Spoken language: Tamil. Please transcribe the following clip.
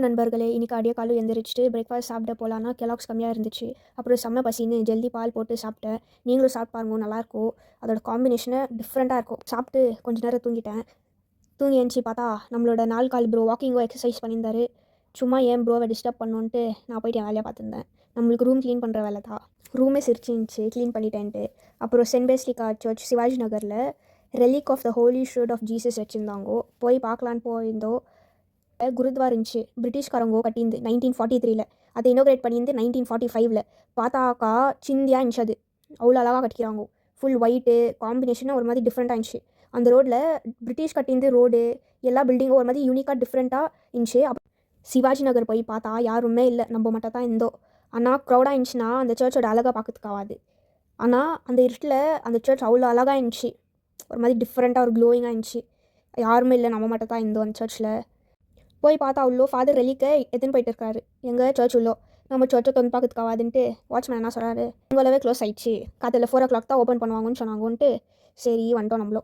நண்பர்களே, இன்னைக்கு அடிய காலைல எந்திரிச்சுட்டு பிரேக்ஃபாஸ்ட் சாப்பிட போலான்னா கெல்லாக்ஸ் கம்மியாக இருந்துச்சு. அப்புறம் செம்ம பசின்னு ஜல்தி பால் போட்டு சாப்பிட்டேன். நீங்களும் சாப்பிட்டு பாருங்க, நல்லாயிருக்கும். அதோட காம்பினேஷனே டிஃப்ரெண்ட்டாக இருக்கும். சாப்பிட்டு கொஞ்ச நேரம் தூங்கிட்டேன். தூங்கி எந்திச்சி பார்த்தா நம்மளோட நாள் ப்ரோ வாக்கிங்கோ எக்ஸசைஸ் பண்ணியிருந்தாரு. சும்மா ஏன் ப்ரோவை டிஸ்டர்ப் பண்ணணுன்ட்டு நான் போயிட்டு என் வேலையை பார்த்துருந்தேன். நம்மளுக்கு ரூம் க்ளீன் பண்ணுற வேலை தான். ரூமே சிரிச்சிருந்துச்சு க்ளீன் பண்ணிட்டேன்ட்டு. அப்புறம் சென்ட் பேசிலிக்கா சர்ச் சிவாஜி நகரில் relic of the holy shroud of Jesus வச்சுருந்தாங்கோ. போய் பார்க்கலான்னு போயிருந்தோம். குருத்வார் இருந்துச்சு. பிரிட்டிஷ்காரங்கோ கட்டியிருந்து 1943ல். அதை இனோகிரேட் பண்ணியிருந்து 1945ல். பார்த்தாக்கா சிந்தியாக இருந்துச்சு. அது அவ்வளோ அழகாக கட்டிக்கிறாங்கோ. ஃபுல் ஒயிட்டு காம்பினேஷனாக ஒரு மாதிரி டிஃப்ரெண்ட்டாக இருந்துச்சு. அந்த ரோட்டில் பிரிட்டிஷ் கட்டியிருந்து ரோடு எல்லா பில்டிங்கும் ஒரு மாதிரி யூனிக்காக டிஃப்ரெண்ட்டாக இருந்துச்சு. சிவாஜி நகர் போய் பார்த்தா யாருமே இல்லை, நம்ம மட்டும் தான் இருந்தோம். ஆனால் க்ரௌடாக இருந்துச்சுன்னா அந்த சர்ச்சோட அழகாக பார்க்கறதுக்கு ஆகாது. ஆனால் அந்த இருட்டில் அந்த சர்ச் அவ்வளோ அழகாக இருந்துச்சு. ஒரு மாதிரி டிஃப்ரெண்ட்டாக ஒரு க்ளோயிங்காக இருந்துச்சு. யாருமே இல்லை, நம்ம மட்டும் தான் இருந்தோம் அந்த சர்ச்சில். போய் பார்த்தா உள்ளோ ஃபாதர் ரெலிக்கை எடுத்துன்னு போயிட்டு இருக்காரு. எங்கள் சர்ச் உள்ளோ நம்ம சர்ச்சை தொந்து பார்க்கறதுக்கு ஆகாதுன்ட்டு வாட்ச்மேன் என்ன சொல்கிறாரு, உங்களவே க்ளோஸ் ஆயிடுச்சு, காலையில் 4 o'clock தான் ஓப்பன் பண்ணுவாங்கன்னு சொன்னாங்கன்ட்டு சரி வந்துட்டோம் நம்மளோ.